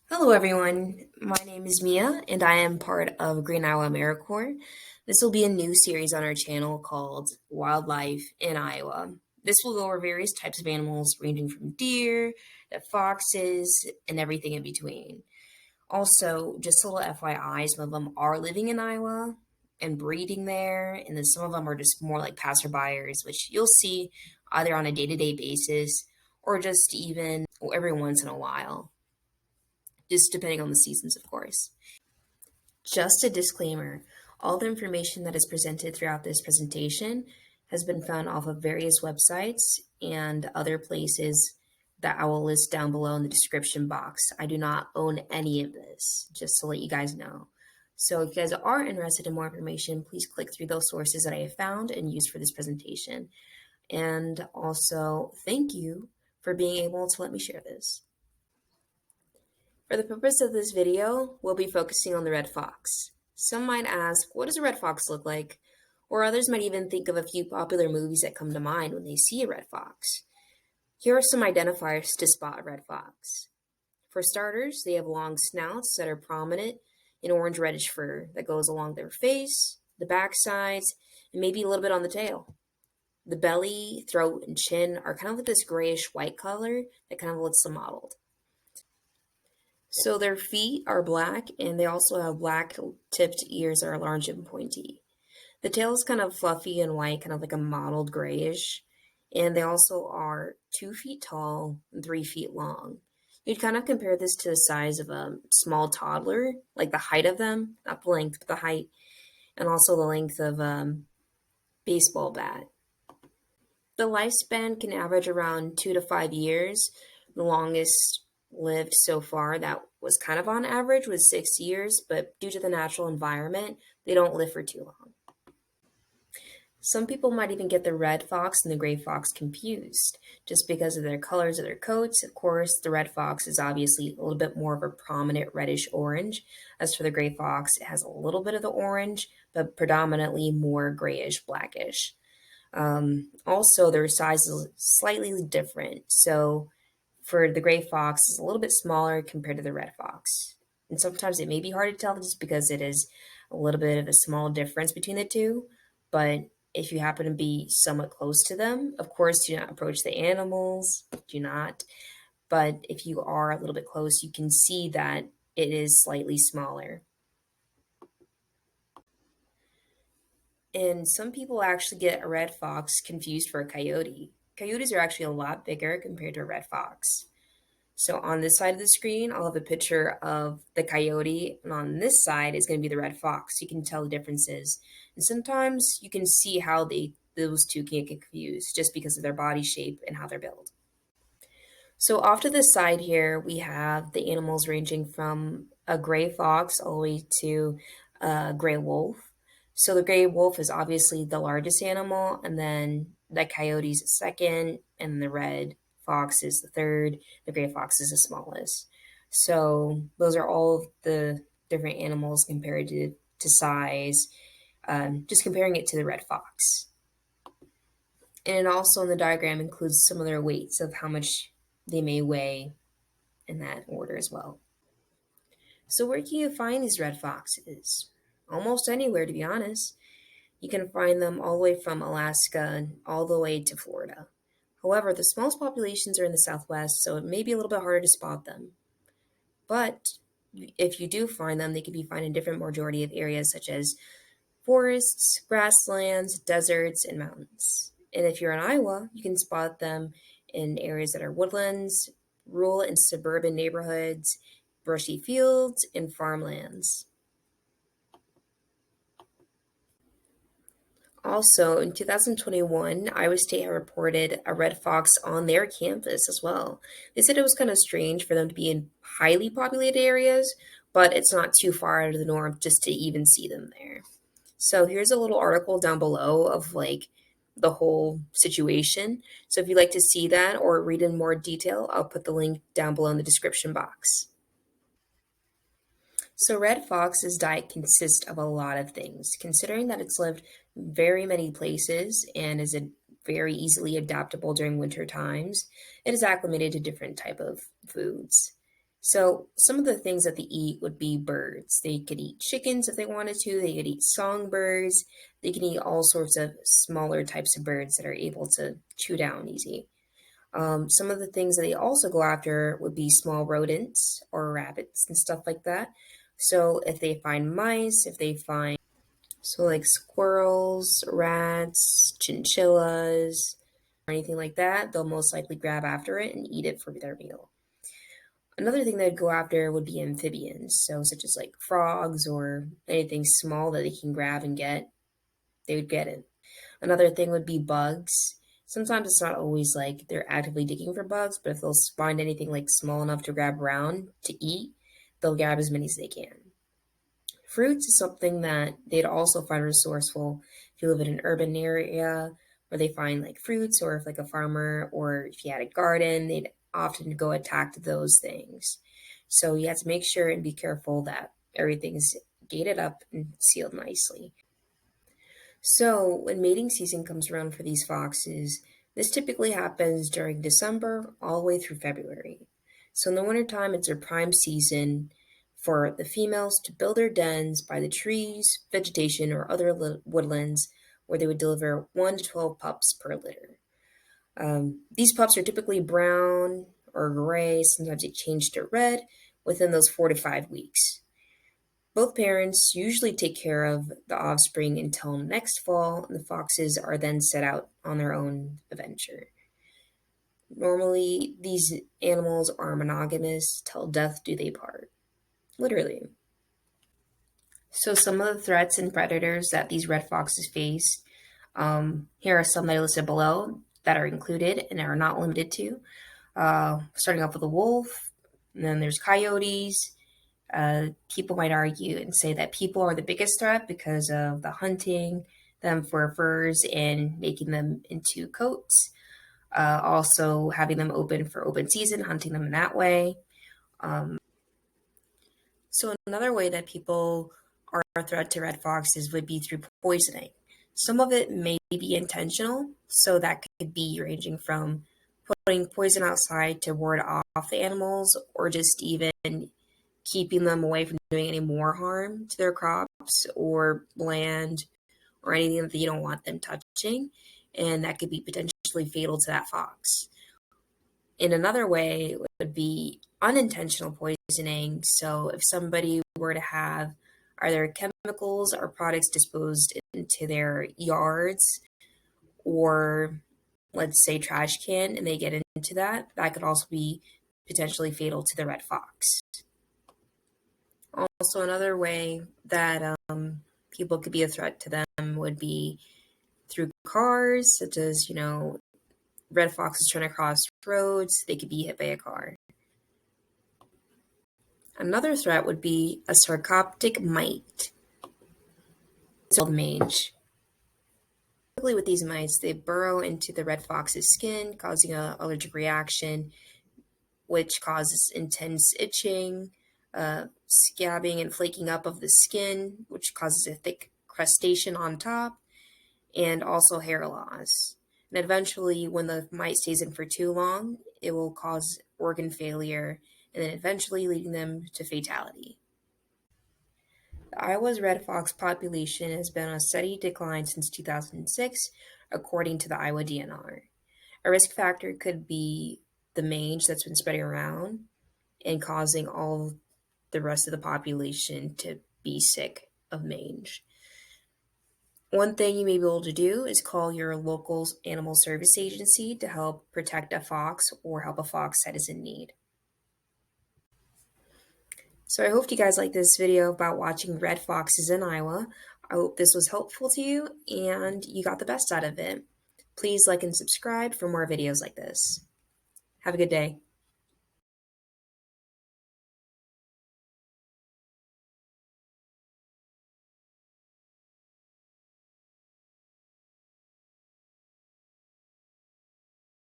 Hello, everyone. My name is Mia, and I am part of Green Iowa AmeriCorps. This will be a new series on our channel called Wildlife in Iowa. This will go over various types of animals, ranging from deer to foxes and everything in between. Also, just a little FYI, some of them are living in Iowa and breeding there, and then some of them are just more like passerbyers, which you'll see either on a day-to-day basis or just even every once in a while, just depending on the seasons, of course. Just a disclaimer, all the information that is presented throughout this presentation has been found off of various websites and other places that I will list down below in the description box. I do not own any of this, just to let you guys know. So if you guys are interested in more information, please click through those sources that I have found and used for this presentation. And also, thank you for being able to let me share this. For the purpose of this video, we'll be focusing on the red fox. Some might ask, what does a red fox look like? Or others might even think of a few popular movies that come to mind when they see a red fox. Here are some identifiers to spot a red fox. For starters, they have long snouts that are prominent in orange-reddish fur that goes along their face, the back sides, and maybe a little bit on the tail. The belly, throat, and chin are kind of like this grayish-white color that kind of looks mottled. So their feet are black, and they also have black tipped ears that are large and pointy. The tail is kind of fluffy and white, kind of like a mottled grayish, and they also are 2 feet tall and 3 feet long. You'd kind of compare this to the size of a small toddler, like the height of them, not the length, but the height, and also the length of a baseball bat. The lifespan can average around 2 to 5 years. The longest lived so far that was kind of on average was 6 years, but due to the natural environment, they don't live for too long. Some people might even get the red fox and the gray fox confused just because of their colors of their coats. Of course, the red fox is obviously a little bit more of a prominent reddish orange. As for the gray fox, it has a little bit of the orange, but predominantly more grayish blackish. Also, their size is slightly different. So for the gray fox, it's a little bit smaller compared to the red fox. And sometimes it may be hard to tell just because it is a little bit of a small difference between the two. But if you happen to be somewhat close to them, of course, do not approach the animals. Do not. But if you are a little bit close, you can see that it is slightly smaller. And some people actually get a red fox confused for a coyote. Coyotes are actually a lot bigger compared to a red fox. So on this side of the screen, I'll have a picture of the coyote, and on this side is going to be the red fox. You can tell the differences. And sometimes you can see how those two can get confused just because of their body shape and how they're built. So off to the side here, we have the animals ranging from a gray fox all the way to a gray wolf. So the gray wolf is obviously the largest animal, and then the coyote is the second, and the red fox is the third. The gray fox is the smallest. So those are all of the different animals compared to size, just comparing it to the red fox. And it also in the diagram includes some of their weights of how much they may weigh in that order as well. So where can you find these red foxes? Almost anywhere, to be honest. You can find them all the way from Alaska all the way to Florida. However, the smallest populations are in the Southwest, so it may be a little bit harder to spot them. But if you do find them, they can be found in different majority of areas such as forests, grasslands, deserts, and mountains. And if you're in Iowa, you can spot them in areas that are woodlands, rural and suburban neighborhoods, brushy fields, and farmlands. Also, in 2021, Iowa State had reported a red fox on their campus as well. They said it was kind of strange for them to be in highly populated areas, but it's not too far out of the norm just to even see them there. So here's a little article down below of like the whole situation. So if you'd like to see that or read in more detail, I'll put the link down below in the description box. So red fox's diet consists of a lot of things. Considering that it's lived very many places and is very easily adaptable during winter times, it is acclimated to different type of foods. So some of the things that they eat would be birds. They could eat chickens if they wanted to. They could eat songbirds. They can eat all sorts of smaller types of birds that are able to chew down easy. Some of the things that they also go after would be small rodents or rabbits and stuff like that. So if they find mice, if they find so like squirrels, rats, chinchillas, or anything like that, they'll most likely grab after it and eat it for their meal. Another thing they'd go after would be amphibians, so such as like frogs or anything small that they can grab and get, they would get it. Another thing would be bugs. Sometimes it's not always like they're actively digging for bugs, but if they'll find anything like small enough to grab around to eat, they'll grab as many as they can. Fruits is something that they'd also find resourceful if you live in an urban area where they find like fruits, or if like a farmer or if you had a garden, they'd often go attack those things. So you have to make sure and be careful that everything's gated up and sealed nicely. So when mating season comes around for these foxes, this typically happens during December all the way through February. So in the wintertime, it's their prime season for the females to build their dens by the trees, vegetation, or other woodlands where they would deliver 1 to 12 pups per litter. These pups are typically brown or gray, sometimes they change to red within those 4 to 5 weeks. Both parents usually take care of the offspring until next fall, and the foxes are then set out on their own adventure. Normally, these animals are monogamous till death do they part. Literally. So, some of the threats and predators that these red foxes face, here are some that I listed below that are included and are not limited to. Starting off with the wolf, and then there's coyotes. People might argue and say that people are the biggest threat because of the hunting them for furs and making them into coats. Also, having them open for open season, hunting them in that way. Um, so, another way that people are a threat to red foxes would be through poisoning. Some of it may be intentional, so that could be ranging from putting poison outside to ward off the animals, or just even keeping them away from doing any more harm to their crops or land or anything that you don't want them touching. And that could be potentially fatal to that fox. In another way would be unintentional poisoning. So if somebody were to have either chemicals or products disposed into their yards, or let's say trash can, and they get into that, that could also be potentially fatal to the red fox. Also, another way that people could be a threat to them would be through cars, such as, red foxes trying to cross roads, they could be hit by a car. Another threat would be a sarcoptic mite. It's called mange. Typically with these mites, they burrow into the red fox's skin, causing an allergic reaction, which causes intense itching, scabbing and flaking up of the skin, which causes a thick crustation on top, and also hair loss. And eventually, when the mite stays in for too long, it will cause organ failure, and then eventually leading them to fatality. Iowa's red fox population has been on a steady decline since 2006, according to the Iowa DNR. A risk factor could be the mange that's been spreading around and causing all the rest of the population to be sick of mange. One thing you may be able to do is call your local animal service agency to help protect a fox or help a fox that is in need. So I hope you guys like this video about watching red foxes in Iowa. I hope this was helpful to you and you got the best out of it. Please like and subscribe for more videos like this. Have a good day.